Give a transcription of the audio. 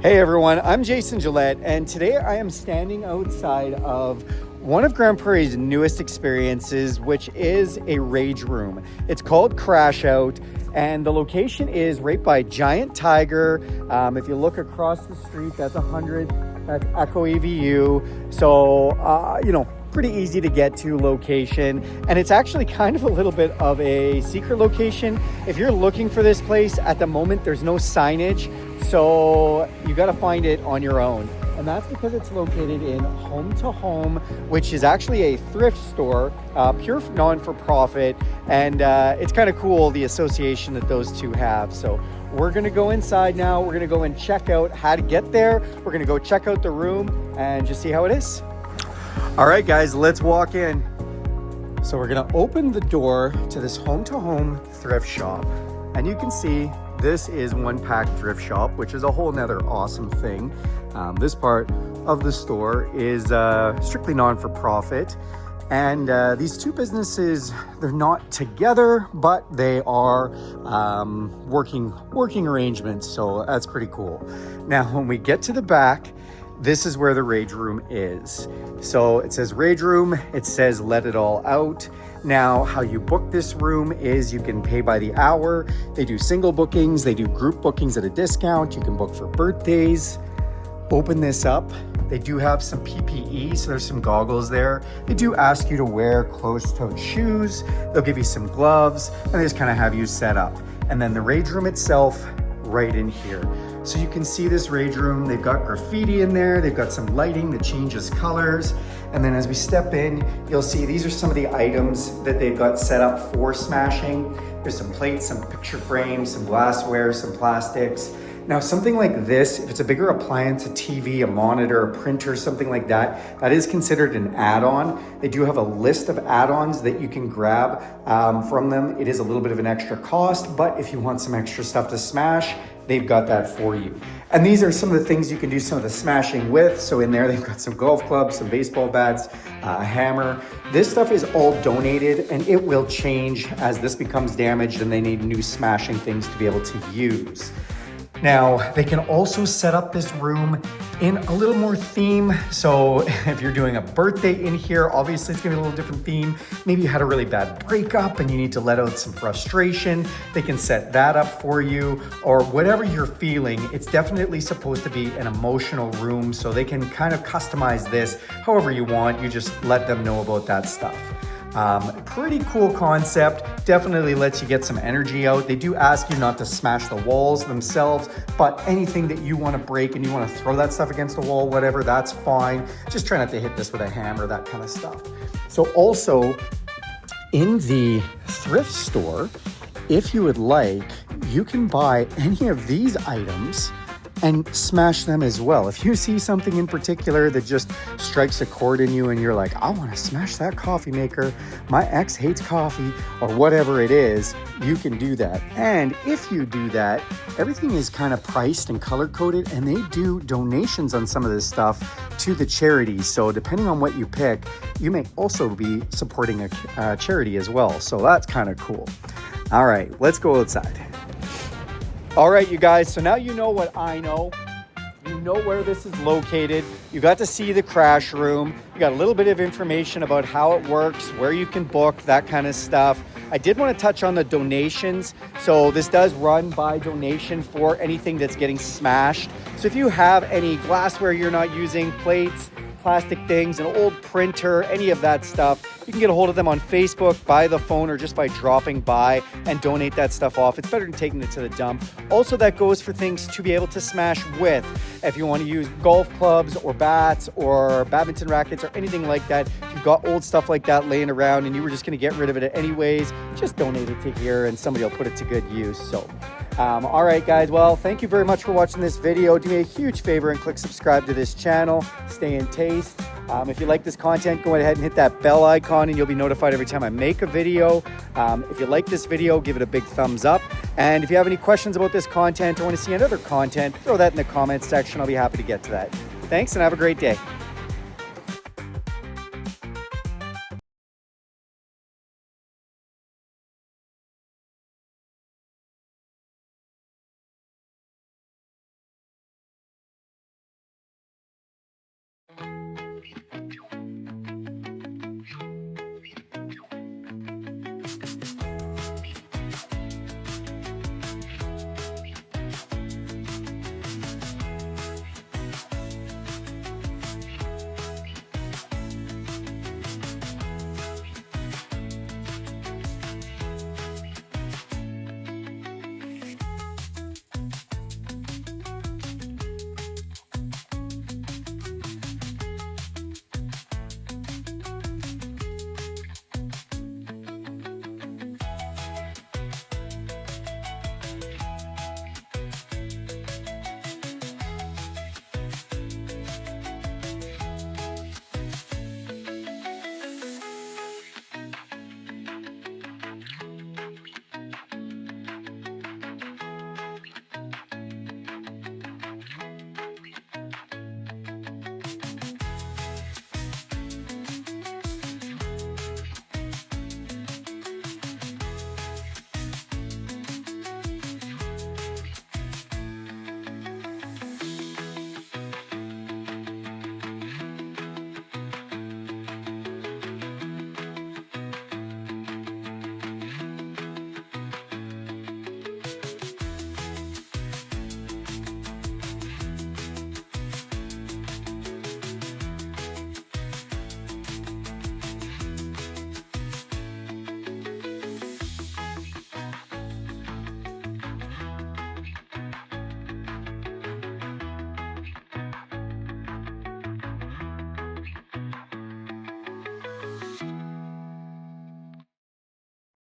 Hey everyone, I'm Jason Gillette, and today I am standing outside of one of Grande Prairie's newest experiences, which is a rage room. It's called Crash Out, and the location is right by Giant Tiger. If you look across the street, that's 100, that's Echo EVU. So, pretty easy to get to location, and it's actually kind of a little bit of a secret location. If you're looking for this place at the moment, there's no signage, so you got to find it on your own. And that's because it's located in Home to Home, which is actually a thrift store, pure non-for-profit, and it's kind of cool, the association that those two have. So we're gonna go inside now. We're gonna go and check out how to get there. We're gonna go check out the room and just see how it is. All right, guys, let's walk in. So we're gonna open the door to this Home to Home thrift shop. And you can see this is one pack thrift shop, which is a whole nother awesome thing. This part of the store is strictly non-for-profit. And these two businesses, they're not together, but they are working arrangements. So that's pretty cool. Now, when we get to the back, this is where the rage room is. So it says rage room, it says let it all out. Now, how you book this room is you can pay by the hour. They do single bookings, they do group bookings at a discount. You can book for birthdays. Open this up. They do have some PPE, so there's some goggles there. They do ask you to wear closed-toed shoes. They'll give you some gloves, and they just kind of have you set up. And then the rage room itself, right in here. So you can see this rage room, they've got graffiti in there, they've got some lighting that changes colors. And then as we step in, you'll see these are some of the items that they've got set up for smashing. There's some plates, some picture frames, some glassware, some plastics. Now, something like this, if it's a bigger appliance, a TV, a monitor, a printer, something like that, that is considered an add-on. They do have a list of add-ons that you can grab from them. It is a little bit of an extra cost, but if you want some extra stuff to smash, they've got that for you. And these are some of the things you can do some of the smashing with. So in there, they've got some golf clubs, some baseball bats, a hammer. This stuff is all donated, and it will change as this becomes damaged and they need new smashing things to be able to use. Now, they can also set up this room in a little more theme. So if you're doing a birthday in here, obviously it's gonna be a little different theme. Maybe you had a really bad breakup and you need to let out some frustration. They can set that up for you, or whatever you're feeling. It's definitely supposed to be an emotional room, so they can kind of customize this however you want. You just let them know about that stuff. Pretty cool concept, definitely lets you get some energy out. They do ask you not to smash the walls themselves, but anything that you want to break and you want to throw that stuff against the wall, whatever, that's fine. Just try not to hit this with a hammer, that kind of stuff. So also in the thrift store, if you would like, you can buy any of these items and smash them as well. If you see something in particular that just strikes a chord in you and you're like, I want to smash that coffee maker, my ex hates coffee, or whatever it is, you can do that. And if you do that, everything is kind of priced and color coded, and they do donations on some of this stuff to the charities. So depending on what you pick, you may also be supporting a charity as well. So that's kind of cool. All right, let's go outside. All right, you guys, so now you know what I know. You know where this is located. You got to see the crash room. You got a little bit of information about how it works, where you can book, that kind of stuff. I did want to touch on the donations. So this does run by donation for anything that's getting smashed. So if you have any glassware you're not using, plates, plastic things, an old printer, any of that stuff, you can get a hold of them on Facebook, by the phone, or just by dropping by and donate that stuff off. It's better than taking it to the dump. Also, that goes for things to be able to smash with. If you want to use golf clubs or bats or badminton rackets or anything like that, if you've got old stuff like that laying around and you were just going to get rid of it anyways, just donate it to here and somebody will put it to good use. So all right, guys, well, thank you very much for watching this video. Do me a huge favor and click subscribe to this channel. Stay in taste. If you like this content, go ahead and hit that bell icon and you'll be notified every time I make a video. If you like this video, give it a big thumbs up. And if you have any questions about this content or want to see another content, throw that in the comments section. I'll be happy to get to that. Thanks and have a great day.